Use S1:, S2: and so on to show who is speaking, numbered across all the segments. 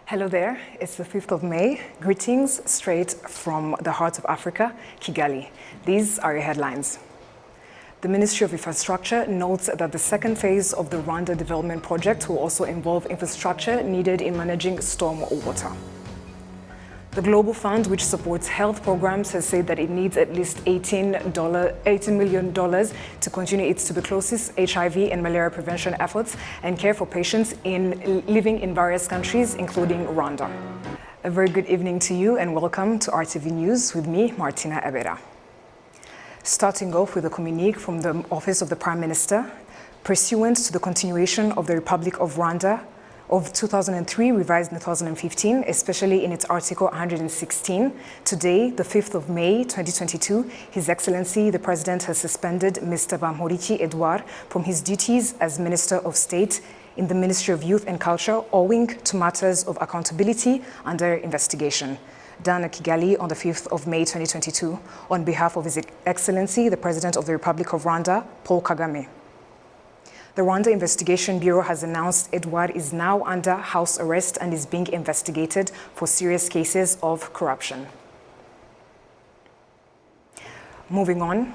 S1: Hello there, it's the 5th of May. Greetings straight from the heart of Africa, Kigali. These are your headlines. The Ministry of Infrastructure notes that the second phase of the Rwanda development project will also involve infrastructure needed in managing storm water. The Global Fund, which supports health programs, has said that it needs at least $18 million to continue its tuberculosis, HIV, and malaria prevention efforts and care for patients living in various countries, including Rwanda. A very good evening to you and welcome to RTV News with me, Martina Ebera. Starting off with a communique from the Office of the Prime Minister, pursuant to the continuation of the Republic of Rwanda of 2003, revised in 2015, especially in its Article 116. Today, the 5th of May, 2022, His Excellency, the President has suspended Mr. Bamporiki Edouard from his duties as Minister of State in the Ministry of Youth and Culture owing to matters of accountability under investigation. Done at Kigali on the 5th of May, 2022, on behalf of His Excellency, the President of the Republic of Rwanda, Paul Kagame. The Rwanda Investigation Bureau has announced Edouard is now under house arrest and is being investigated for serious cases of corruption. Moving on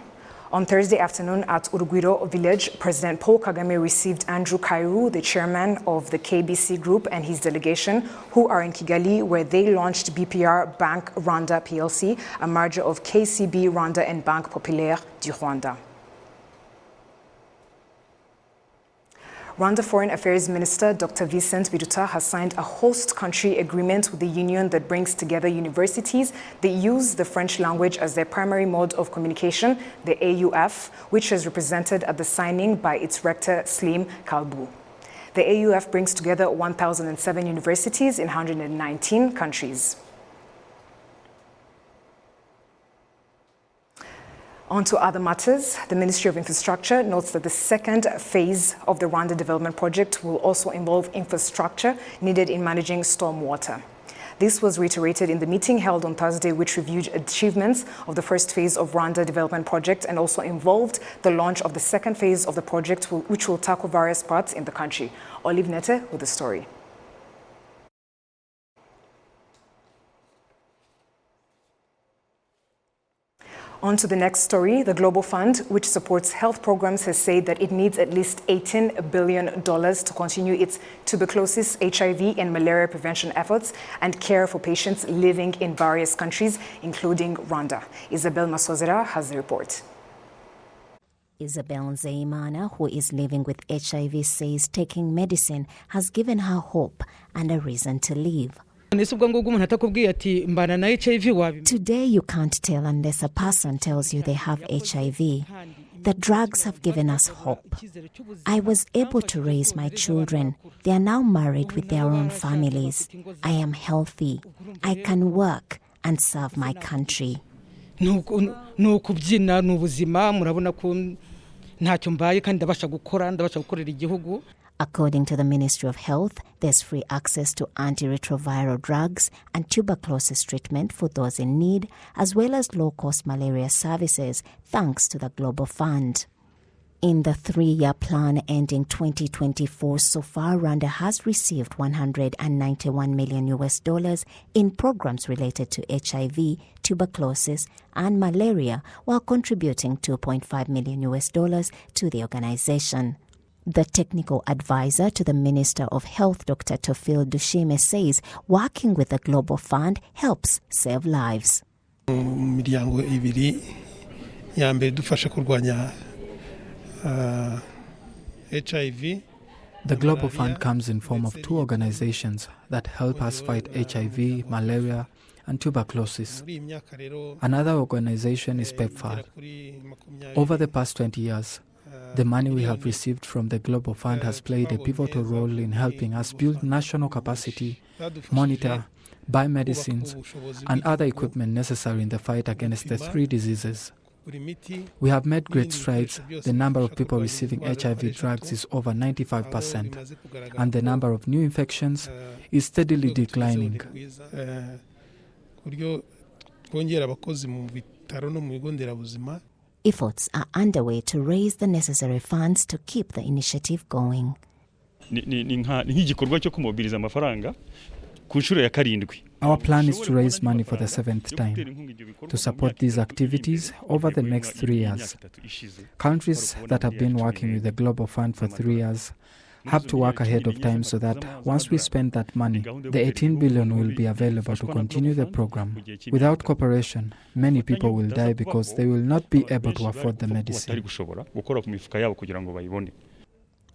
S1: Thursday afternoon at Urugwiro village, President Paul Kagame received Andrew Kairu, the chairman of the KBC Group, and his delegation, who are in Kigali, where they launched BPR Bank Rwanda PLC, a merger of KCB Rwanda and Banque Populaire du Rwanda. Rwanda Foreign Affairs Minister Dr. Vincent Biruta has signed a host country agreement with the union that brings together universities that use the French language as their primary mode of communication, the AUF, which is represented at the signing by its rector Slim Kalbu. The AUF brings together 1,007 universities in 119 countries. On to other matters, the Ministry of Infrastructure notes that the second phase of the Rwanda development project will also involve infrastructure needed in managing storm water. This was reiterated in the meeting held on Thursday, which reviewed achievements of the first phase of Rwanda development project and also involved the launch of the second phase of the project, which will tackle various parts in the country. Olive Nete with the story. On to the next story. The Global Fund, which supports health programs, has said that it needs at least $18 billion to continue its tuberculosis, HIV, and malaria prevention efforts and care for patients living in various countries, including Rwanda. Isabel Masozera has the report.
S2: Isabel Nzeyimana, who is living with HIV, says taking medicine has given her hope and a reason to live. Today you can't tell unless a person tells you they have HIV. The drugs have given us hope. I was able to raise my children. They are now married with their own families. I am healthy. I can work and serve my country. According to the Ministry of Health, there's free access to antiretroviral drugs and tuberculosis treatment for those in need, as well as low-cost malaria services, thanks to the Global Fund. In the 3-year plan ending 2024, so far, Rwanda has received $191 million in programs related to HIV, tuberculosis, and malaria, while contributing $2.5 million to the organization. The technical advisor to the Minister of Health, Dr. Tofil Dushime, says working with the Global Fund helps save lives.
S3: The
S4: Global Fund comes in form of 2 organizations that help us fight HIV, malaria, and tuberculosis. Another organization is PEPFAR. Over the past 20 years, the money we have received from the Global Fund has played a pivotal role in helping us build national capacity, monitor, buy medicines, and other equipment necessary in the fight against the 3 diseases. We have made great strides. The number of people receiving HIV drugs is over 95%, and the number of new infections is steadily declining.
S2: Efforts are underway to raise the necessary funds to keep the initiative going.
S4: Our plan is to raise money for the 7th time to support these activities over the next 3 years. Countries that have been working with the Global Fund for 3 years have to work ahead of time so that once we spend that money, the 18 billion will be available to continue the program. Without cooperation, many people will die because they will not be able to afford the medicine.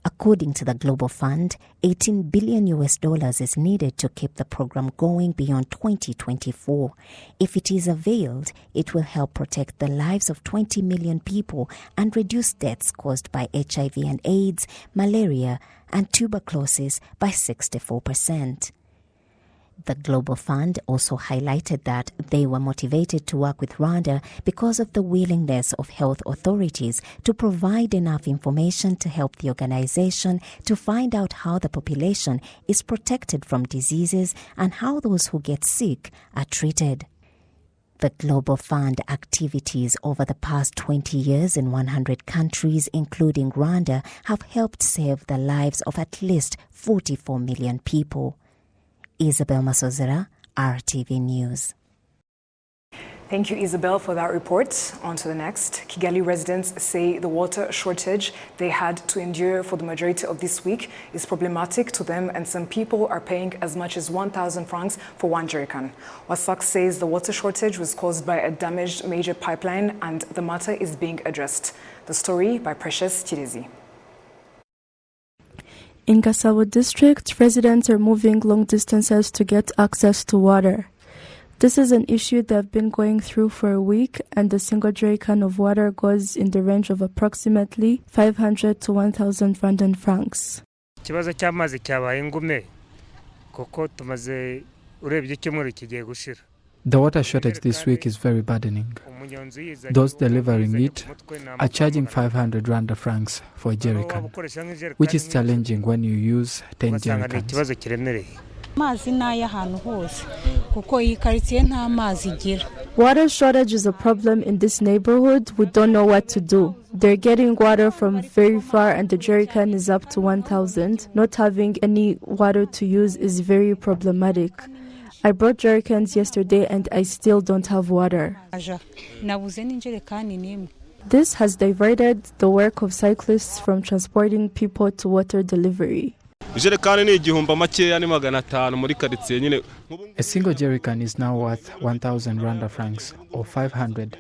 S2: According to the Global Fund, $18 billion is needed to keep the program going beyond 2024. If it is availed, it will help protect the lives of 20 million people and reduce deaths caused by HIV and AIDS, malaria, and tuberculosis by 64%. The Global Fund also highlighted that they were motivated to work with Rwanda because of the willingness of health authorities to provide enough information to help the organization to find out how the population is protected from diseases and how those who get sick are treated. The Global Fund activities over the past 20 years in 100 countries, including Rwanda, have helped save the lives of at least 44 million people. Isabel Masozera, RTV News.
S1: Thank you, Isabel, for that report. On to the next. Kigali residents say the water shortage they had to endure for the majority of this week is problematic to them, and some people are paying as much as 1,000 francs for one jerrycan. Wasak says the water shortage was caused by a damaged major pipeline and the matter is being addressed. The story by Precious Chirezi.
S5: In Gasabo district, residents are moving long distances to get access to water. This is an issue they've been going through for a week, and a single jerrycan of water goes in the range of approximately 500 to 1,000 Rwandan francs.
S6: Ikibazo cy'amazi cyabaye ingume kuko tumaze urebye icyumweru kigiye gushira.
S4: The water shortage this week is very burdening. Those delivering it are charging 500 Rwanda francs for a jerrycan, which is challenging when you use 10 jerrycans.
S5: Water shortage is a problem in this neighborhood. We don't know what to do. They're getting water from very far and the jerrycan is up to 1,000. Not having any water to use is very problematic. I brought jerrycans yesterday and I still don't have water. This has diverted the work of cyclists from transporting people to water delivery.
S4: A single jerrycan is now worth 1,000 Rwanda francs or 500,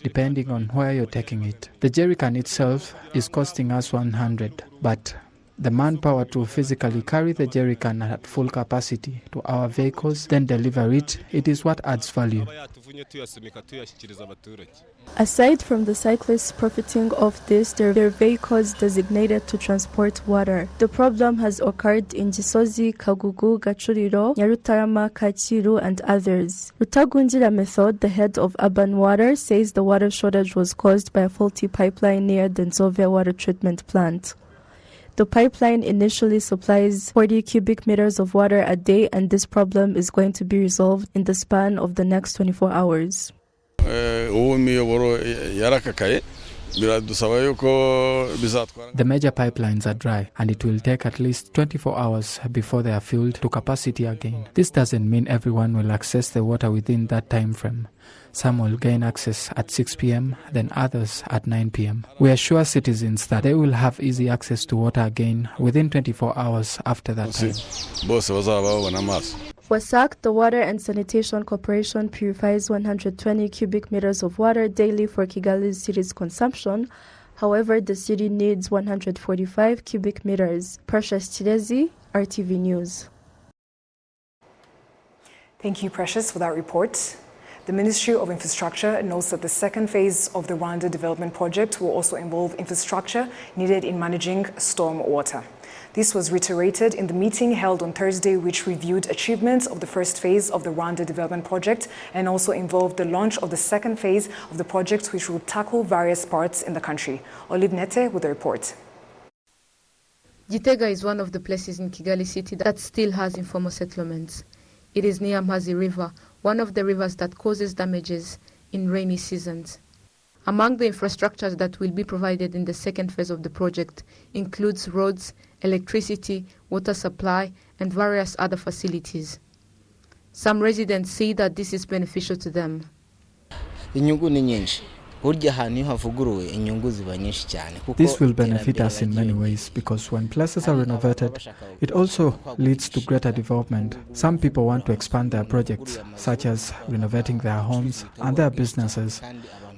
S4: depending on where you're taking it. The jerrycan itself is costing us 100, but the manpower to physically carry the jerrycan at full capacity to our vehicles, then deliver it, it is what adds value.
S5: Aside from the cyclists profiting off this, there are vehicles designated to transport water. The problem has occurred in Gisozi, Kagugu, Gachuriro, Nyarutarama, Kachiru, and others. Rutagunjira Method, the head of Urban Water, says the water shortage was caused by a faulty pipeline near the Nzove water treatment plant. The pipeline initially supplies 40 cubic meters of water a day, and this problem is going to be resolved in the span of the next 24 hours.
S4: The major pipelines are dry, and it will take at least 24 hours before they are filled to capacity again. This doesn't mean everyone will access the water within that time frame. Some will gain access at 6 p.m., then others at 9 p.m. We assure citizens that they will have easy access to water again within 24 hours after that time.
S5: Wasak, the Water and Sanitation Corporation, purifies 120 cubic meters of water daily for Kigali city's consumption. However, the city needs 145 cubic meters. Precious Chirezi, RTV News.
S1: Thank you, Precious, for that report. The Ministry of Infrastructure notes that the second phase of the Rwanda development project will also involve infrastructure needed in managing storm water. This was reiterated in the meeting held on Thursday, which reviewed achievements of the first phase of the Rwanda development project and also involved the launch of the second phase of the project, which will tackle various parts in the country. Olive Nete with the report.
S7: Gitega is one of the places in Kigali city that still has informal settlements. It is near Mazi River, one of the rivers that causes damages in rainy seasons. Among the infrastructures that will be provided in the second phase of the project includes roads, electricity, water supply, and various other facilities. Some residents say that this is beneficial to them.
S4: This will benefit us in many ways because when places are renovated, it also leads to greater development. Some people want to expand their projects, such as renovating their homes and their businesses,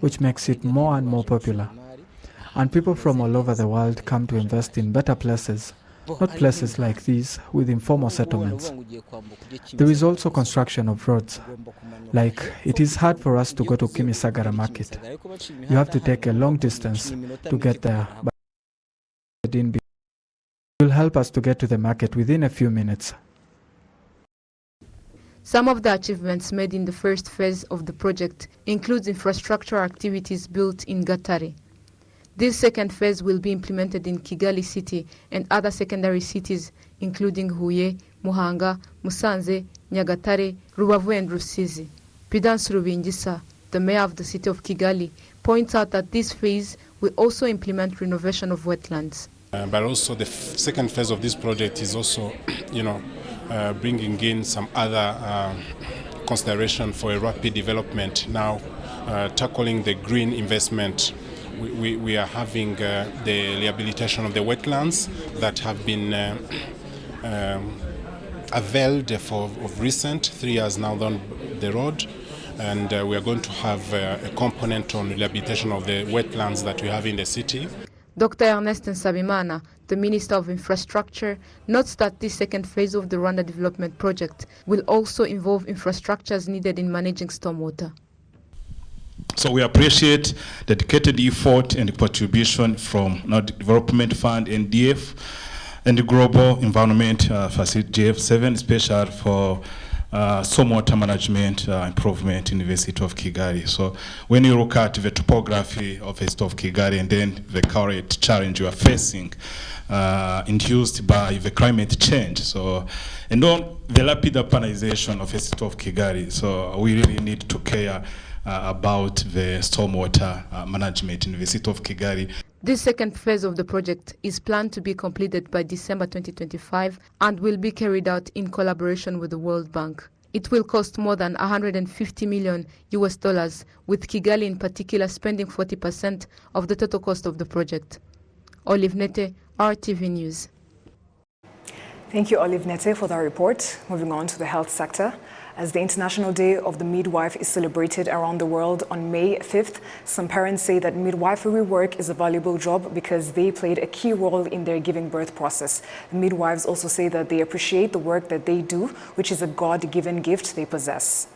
S4: which makes it more and more popular. And people from all over the world come to invest in better places, not places like these with informal settlements. There is also construction of roads. Like, it is hard for us to go to Kimisagara market. You have to take a long distance to get there, but it will help us to get to the market within a few minutes.
S7: Some of the achievements made in the first phase of the project includes infrastructure activities built in Gatare. This second phase will be implemented in Kigali city and other secondary cities including Huye, Muhanga, Musanze, Nyagatare, Rubavu and Rusizi. Prudence Rubingisa, the mayor of the city of Kigali, points out that this phase will also implement renovation of wetlands.
S8: But also the second phase of this project is also, bringing in some other consideration for a rapid development. Now, tackling the green investment, we are having the rehabilitation of the wetlands that have been availed of recent 3 years now down the road. And we are going to have a component on rehabilitation of the wetlands that we have in the city.
S7: Dr. Ernest Nsabimana, the Minister of Infrastructure, notes that this second phase of the Rwanda Development Project will also involve infrastructures needed in managing stormwater.
S9: So we appreciate dedicated effort and contribution from Nordic Development Fund, NDF, and the Global Environment Facility GF7, especially for stormwater management improvement in the city of Kigali. So when you look at the topography of the city of Kigali and then the current challenge you are facing induced by the climate change, so and on the rapid urbanization of the city of Kigali, so we really need to care about the stormwater management in the city of Kigali.
S7: This second phase of the project is planned to be completed by December 2025 and will be carried out in collaboration with the World Bank. It will cost more than $150 million, with Kigali in particular spending 40% of the total cost of the project. Olive Nete, RTV News.
S1: Thank you, Olive Nete, for that report. Moving on to the health sector. As the International Day of the Midwife is celebrated around the world on May 5th, some parents say that midwifery work is a valuable job because they played a key role in their giving birth process. The midwives also say that they appreciate the work that they do, which is a God-given gift they possess.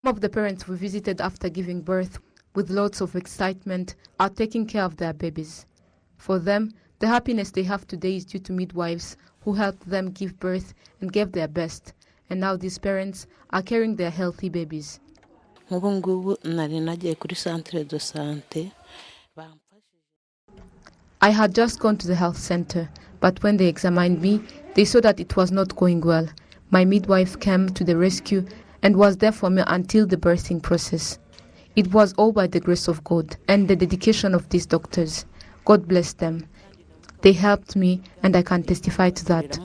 S7: Some of the parents we visited after giving birth, with lots of excitement, are taking care of their babies. For them, the happiness they have today is due to midwives who helped them give birth and gave their best. And now these parents are carrying their healthy babies. I had just gone to the health center, but when they examined me, they saw that it was not going well. My midwife came to the rescue and was there for me until the birthing process. It was all by the grace of God and the dedication of these doctors. God bless them. They helped me and I can testify to that.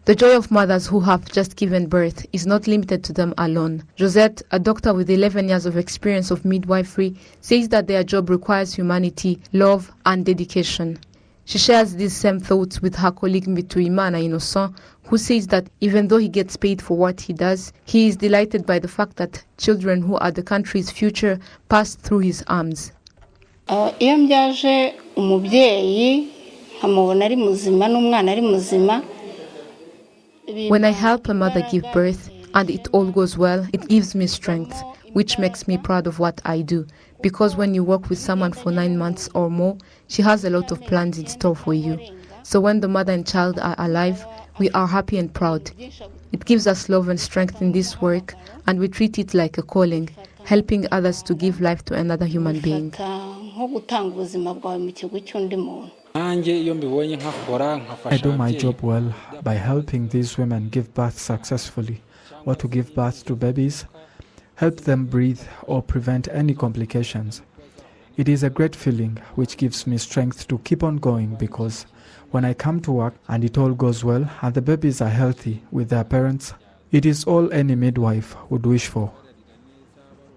S7: The joy of mothers who have just given birth is not limited to them alone. Josette, a doctor with 11 years of experience of midwifery, says that their job requires humanity, love, and dedication. She shares these same thoughts with her colleague Mituimana Innocent, who says that even though he gets paid for what he does, he is delighted by the fact that children who are the country's future pass through his arms.
S10: Iyo mbyaje umubyeyi nkamubona ari muzima n'umwana ari muzima.
S7: When I help a mother give birth and it all goes well, it gives me strength, which makes me proud of what I do. Because when you work with someone for 9 months or more, she has a lot of plans in store for you. So when the mother and child are alive, we are happy and proud. It gives us love and strength in this work, and we treat it like a calling, helping others to give life to another human being.
S4: I do my job well by helping these women give birth successfully, or to give birth to babies, help them breathe or prevent any complications. It is a great feeling which gives me strength to keep on going because When I come to work and it all goes well and the babies are healthy with their parents, it is all any midwife would wish for.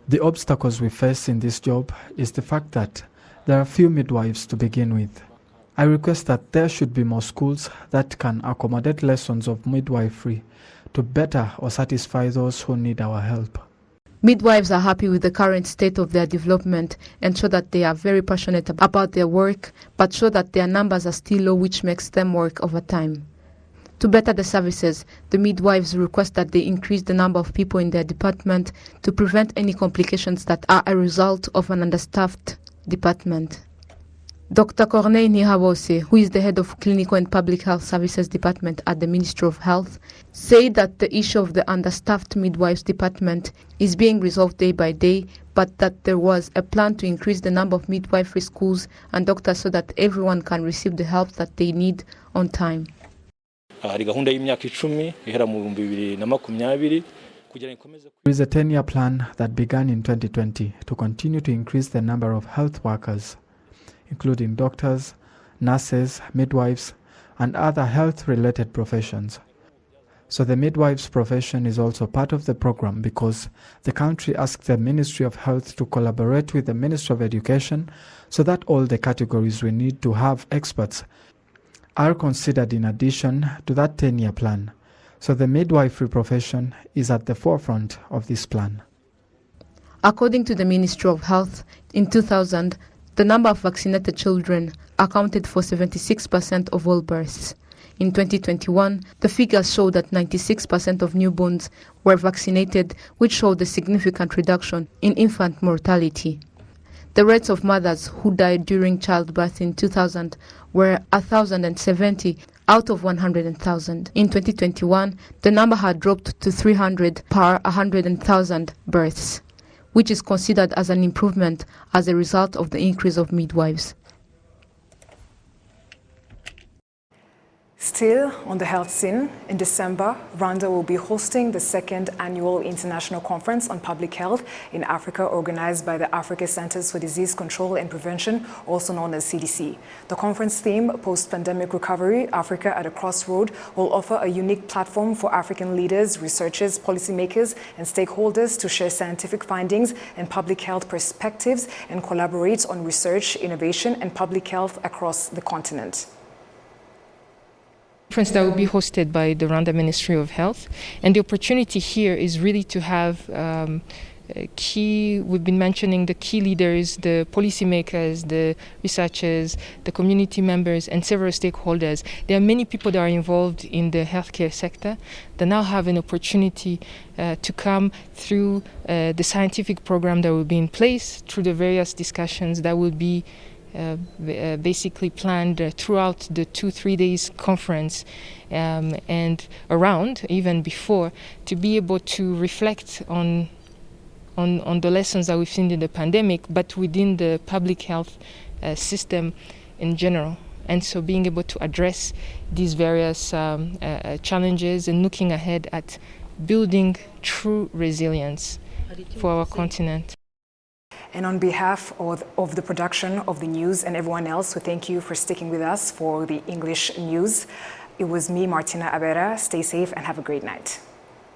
S4: The obstacles we face in this job is the fact that there are few midwives to begin with. I request that there should be more schools that can accommodate lessons of midwifery to better or satisfy those who need our help.
S7: Midwives are happy with the current state of their development and show that they are very passionate about their work, but show that their numbers are still low, which makes them work overtime. To better the services, the midwives request that they increase the number of people in their department to prevent any complications that are a result of an understaffed department. Dr. Corneille Nihabose, who is the head of Clinical and Public Health Services Department at the Ministry of Health, said that the issue of the understaffed midwives department is being resolved day by day, but that there was a plan to increase the number of midwifery schools and doctors so that everyone can receive the help that they need on time.
S4: There is a 10-year plan that began in 2020 to continue to increase the number of health workers, including doctors, nurses, midwives, and other health-related professions. So the midwives profession is also part of the program because the country asked the Ministry of Health to collaborate with the Ministry of Education so that all the categories we need to have experts are considered in addition to that 10-year plan. So the midwifery profession is at the forefront of this plan.
S7: According to the Ministry of Health, in 2000, the number of vaccinated children accounted for 76% of all births. In 2021, the figures show that 96% of newborns were vaccinated, which showed a significant reduction in infant mortality. The rates of mothers who died during childbirth in 2000 were 1,070 out of 100,000. In 2021, the number had dropped to 300 per 100,000 births, which is considered as an improvement as a result of the increase of midwives.
S1: Still on the health scene, in December, Rwanda will be hosting the second annual International Conference on Public Health in Africa, organized by the Africa Centers for Disease Control and Prevention, also known as CDC. The conference theme, Post-Pandemic Recovery, Africa at a Crossroad, will offer a unique platform for African leaders, researchers, policymakers, and stakeholders to share scientific findings and public health perspectives and collaborate on research, innovation, and public health across the continent.
S11: Conference that will be hosted by the Rwanda Ministry of Health, and the opportunity here is really to have we've been mentioning the key leaders, the policymakers, the researchers, the community members, and several stakeholders. There are many people that are involved in the healthcare sector that now have an opportunity to come through the scientific program that will be in place, through the various discussions that will be basically planned throughout the 2-3 days conference and around, even before, to be able to reflect on the lessons that we've seen in the pandemic, but within the public health system in general. And so being able to address these various challenges and looking ahead at building true resilience for our continent.
S1: And on behalf of the production of the news and everyone else, we thank you for sticking with us for the English news. It was me, Martina Abera. Stay safe and have a great night.